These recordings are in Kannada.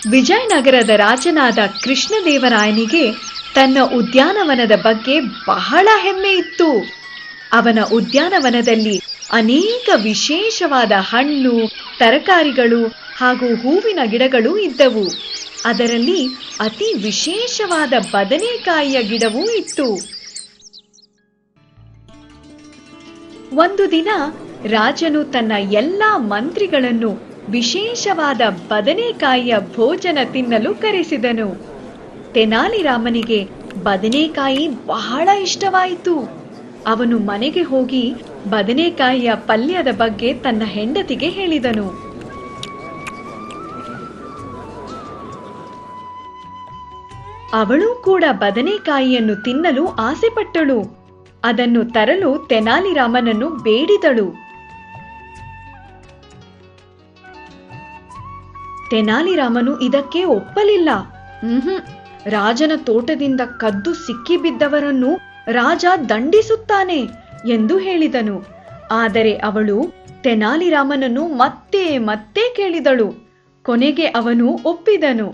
ವಿಜಯನಗರದ ರಾಜನಾದ ಕೃಷ್ಣದೇವರಾಯನಿಗೆ ತನ್ನ ಉದ್ಯಾನವನದ ಬಗ್ಗೆ ಬಹಳ ಹೆಮ್ಮೆ ಇತ್ತು. ಅವನ ಉದ್ಯಾನವನದಲ್ಲಿ ಅನೇಕ ವಿಶೇಷವಾದ ಹಣ್ಣು, ತರಕಾರಿಗಳು ಹಾಗೂ ಹೂವಿನ ಗಿಡಗಳು ಇದ್ದವು. ಅದರಲ್ಲಿ ಅತಿ ವಿಶೇಷವಾದ ಬದನೆಕಾಯಿಯ ಗಿಡವೂ ಇತ್ತು. ಒಂದು ದಿನ ರಾಜನು ತನ್ನ ಎಲ್ಲಾ ಮಂತ್ರಿಗಳನ್ನು ವಿಶೇಷವಾದ ಬದನೆಕಾಯಿಯ ಭೋಜನ ತಿನ್ನಲು ಕರೆಸಿದನು. ತೆನಾಲಿರಾಮನಿಗೆ ಬದನೆಕಾಯಿ ಬಹಳ ಇಷ್ಟವಾಯಿತು. ಅವನು ಮನೆಗೆ ಹೋಗಿ ಬದನೆಕಾಯಿಯ ಪಲ್ಯದ ಬಗ್ಗೆ ತನ್ನ ಹೆಂಡತಿಗೆ ಹೇಳಿದನು. ಅವಳು ಕೂಡ ಬದನೆಕಾಯಿಯನ್ನು ತಿನ್ನಲು ಆಸೆಪಟ್ಟಳು. ಅದನ್ನು ತರಲು ತೆನಾಲಿರಾಮನನ್ನು ಬೇಡಿದಳು. ತೆನಾಲಿರಾಮನು ಇದಕ್ಕೆ ಒಪ್ಪಲಿಲ್ಲ. ರಾಜನ ತೋಟದಿಂದ ಕದ್ದು ಸಿಕ್ಕಿಬಿದ್ದವರನ್ನು ರಾಜ ದಂಡಿಸುತ್ತಾನೆ ಎಂದು ಹೇಳಿದನು. ಆದರೆ ಅವಳು ತೆನಾಲಿರಾಮನನ್ನು ಮತ್ತೆ ಮತ್ತೆ ಕೇಳಿದಳು. ಕೊನೆಗೆ ಅವನು ಒಪ್ಪಿದನು.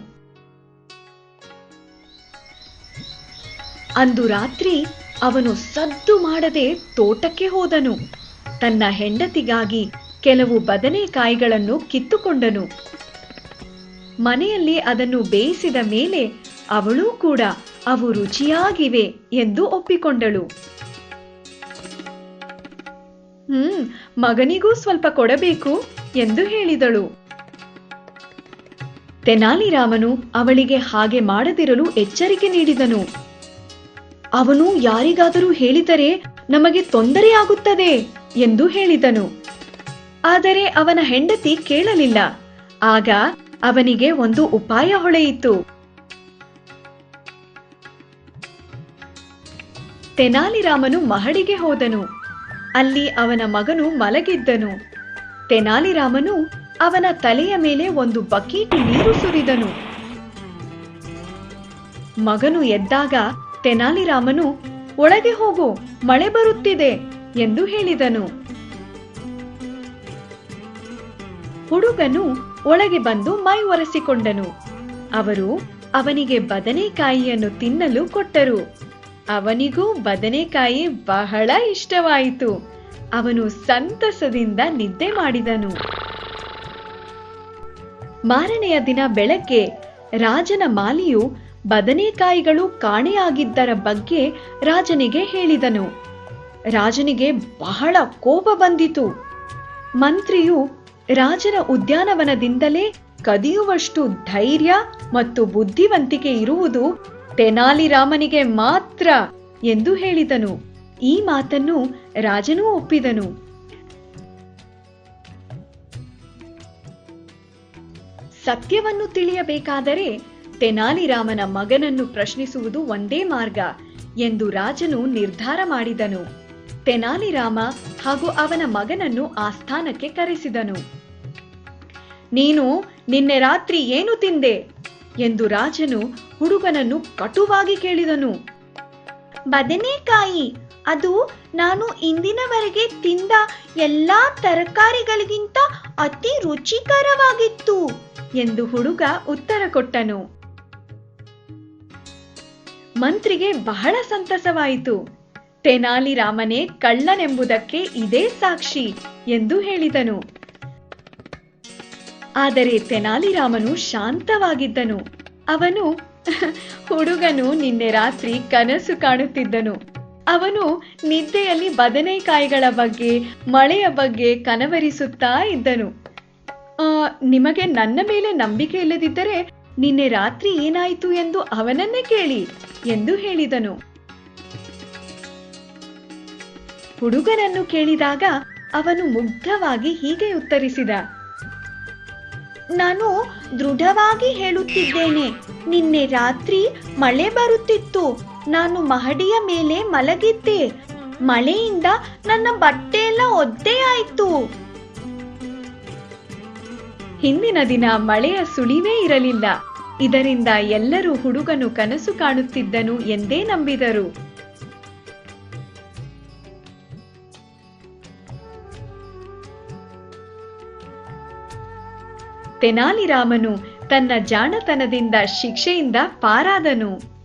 ಅಂದು ರಾತ್ರಿ ಅವನು ಸದ್ದು ಮಾಡದೆ ತೋಟಕ್ಕೆ ಹೋದನು. ತನ್ನ ಹೆಂಡತಿಗಾಗಿ ಕೆಲವು ಬದನೆಕಾಯಿಗಳನ್ನು ಕಿತ್ತುಕೊಂಡನು. ಮನೆಯಲ್ಲಿ ಅದನ್ನು ಬೇಯಿಸಿದ ಮೇಲೆ ಅವಳೂ ಕೂಡ ಅವು ರುಚಿಯಾಗಿವೆ ಎಂದು ಒಪ್ಪಿಕೊಂಡಳು. ಮಗನಿಗೂ ಸ್ವಲ್ಪ ಕೊಡಬೇಕು ಎಂದು ಹೇಳಿದಳು. ತೆನಾಲಿರಾಮನು ಅವಳಿಗೆ ಹಾಗೆ ಮಾಡದಿರಲು ಎಚ್ಚರಿಕೆ ನೀಡಿದನು. ಅವನು ಯಾರಿಗಾದರೂ ಹೇಳಿದರೆ ನಮಗೆ ತೊಂದರೆಯಾಗುತ್ತದೆ ಎಂದು ಹೇಳಿದನು. ಆದರೆ ಅವನ ಹೆಂಡತಿ ಕೇಳಲಿಲ್ಲ. ಆಗ ಅವನಿಗೆ ಒಂದು ಉಪಾಯ ಹೊಳೆಯಿತು. ತೆನಾಲಿರಾಮನು ಮಹಡಿಗೆ ಹೋದನು. ಅಲ್ಲಿ ಅವನ ಮಗನು ಮಲಗಿದ್ದನು. ತೆನಾಲಿರಾಮನು ಅವನ ತಲೆಯ ಮೇಲೆ ಒಂದು ಬಕೀಟು ನೀರು ಸುರಿದನು. ಮಗನು ಎದ್ದಾಗ ತೆನಾಲಿರಾಮನು, ಒಳಗೆ ಹೋಗು, ಮಳೆ ಬರುತ್ತಿದೆ ಎಂದು ಹೇಳಿದನು. ಹುಡುಗನು ಒಳಗೆ ಬಂದು ಮೈ ಒರೆಸಿಕೊಂಡನು. ಅವರು ಅವನಿಗೆ ಬದನೆಕಾಯಿಯನ್ನು ತಿನ್ನಲು ಕೊಟ್ಟರು. ಅವನಿಗೂ ಬದನೆಕಾಯಿ ಬಹಳ ಇಷ್ಟವಾಯಿತು. ಅವನು ಸಂತಸದಿಂದ ನಿದ್ದೆ ಮಾಡಿದನು. ಮಾರನೆಯ ದಿನ ಬೆಳಗ್ಗೆ ರಾಜನ ಮಾಲಿಯು ಬದನೆಕಾಯಿಗಳು ಕಾಣೆಯಾಗಿದ್ದರ ಬಗ್ಗೆ ರಾಜನಿಗೆ ಹೇಳಿದನು. ರಾಜನಿಗೆ ಬಹಳ ಕೋಪ ಬಂದಿತು. ಮಂತ್ರಿಯು ರಾಜನ ಉದ್ಯಾನವನದಿಂದಲೇ ಕದಿಯುವಷ್ಟು ಧೈರ್ಯ ಮತ್ತು ಬುದ್ಧಿವಂತಿಕೆ ಇರುವುದು ತೆನಾಲಿರಾಮನಿಗೆ ಮಾತ್ರ ಎಂದು ಹೇಳಿದನು. ಈ ಮಾತನ್ನು ರಾಜನೂ ಒಪ್ಪಿದನು. ಸತ್ಯವನ್ನು ತಿಳಿಯಬೇಕಾದರೆ ತೆನಾಲಿರಾಮನ ಮಗನನ್ನು ಪ್ರಶ್ನಿಸುವುದು ಒಂದೇ ಮಾರ್ಗ ಎಂದು ರಾಜನು ನಿರ್ಧಾರ ಮಾಡಿದನು. ತೆನಾಲಿರಾಮ ಹಾಗೂ ಅವನ ಮಗನನ್ನು ಆಸ್ಥಾನಕ್ಕೆ ಕರೆಸಿದನು. ನೀನು ನಿನ್ನೆ ರಾತ್ರಿ ಏನು ತಿಂದೆ ಎಂದು ರಾಜನು ಹುಡುಗನನ್ನು ಕಟುವಾಗಿ ಕೇಳಿದನು. ಬದನೆಕಾಯಿ, ಅದು ನಾನು ಇಂದಿನವರೆಗೆ ತಿಂದ ಎಲ್ಲಾ ತರಕಾರಿಗಳಿಗಿಂತ ಅತಿ ರುಚಿಕರವಾಗಿತ್ತು ಎಂದು ಹುಡುಗ ಉತ್ತರ ಕೊಟ್ಟನು. ಮಂತ್ರಿಗೆ ಬಹಳ ಸಂತಸವಾಯಿತು. ತೆನಾಲಿರಾಮನೇ ಕಳ್ಳನೆಂಬುದಕ್ಕೆ ಇದೇ ಸಾಕ್ಷಿ ಎಂದು ಹೇಳಿದನು. ಆದರೆ ತೆನಾಲಿರಾಮನು ಶಾಂತವಾಗಿದ್ದನು. ಅವನು, ಹುಡುಗನು ನಿನ್ನೆ ರಾತ್ರಿ ಕನಸು ಕಾಣುತ್ತಿದ್ದನು. ಅವನು ನಿದ್ದೆಯಲ್ಲಿ ಬದನೆಕಾಯಿಗಳ ಬಗ್ಗೆ, ಮಳೆಯ ಬಗ್ಗೆ ಕನವರಿಸುತ್ತಾ ಇದ್ದನು. ನಿಮಗೆ ನನ್ನ ಮೇಲೆ ನಂಬಿಕೆ ಇಲ್ಲದಿದ್ದರೆ ನಿನ್ನೆ ರಾತ್ರಿ ಏನಾಯಿತು ಎಂದು ಅವನನ್ನೇ ಕೇಳಿ ಎಂದು ಹೇಳಿದನು. ಹುಡುಗನನ್ನು ಕೇಳಿದಾಗ ಅವನು ಮುಗ್ಧವಾಗಿ ಹೀಗೆ ಉತ್ತರಿಸಿದ. ನಾನು ದೃಢವಾಗಿ ಹೇಳುತ್ತಿದ್ದೇನೆ, ನಿನ್ನೆ ರಾತ್ರಿ ಮಳೆ ಬರುತ್ತಿತ್ತು. ನಾನು ಮಹಡಿಯ ಮೇಲೆ ಮಲಗಿದ್ದೆ. ಮಳೆಯಿಂದ ನನ್ನ ಬಟ್ಟೆ ಎಲ್ಲ ಒದ್ದೆಯಾಯಿತು. ಹಿಂದಿನ ದಿನ ಮಳೆಯ ಸುಳಿವೇ ಇರಲಿಲ್ಲ. ಇದರಿಂದ ಎಲ್ಲರೂ ಹುಡುಗನು ಕನಸು ಕಾಣುತ್ತಿದ್ದನು ಎಂದೇ ನಂಬಿದರು. ತೆನಾಲಿರಾಮನು ತನ್ನ ಜಾಣತನದಿಂದ ಶಿಕ್ಷೆಯಿಂದ ಪಾರಾದನು.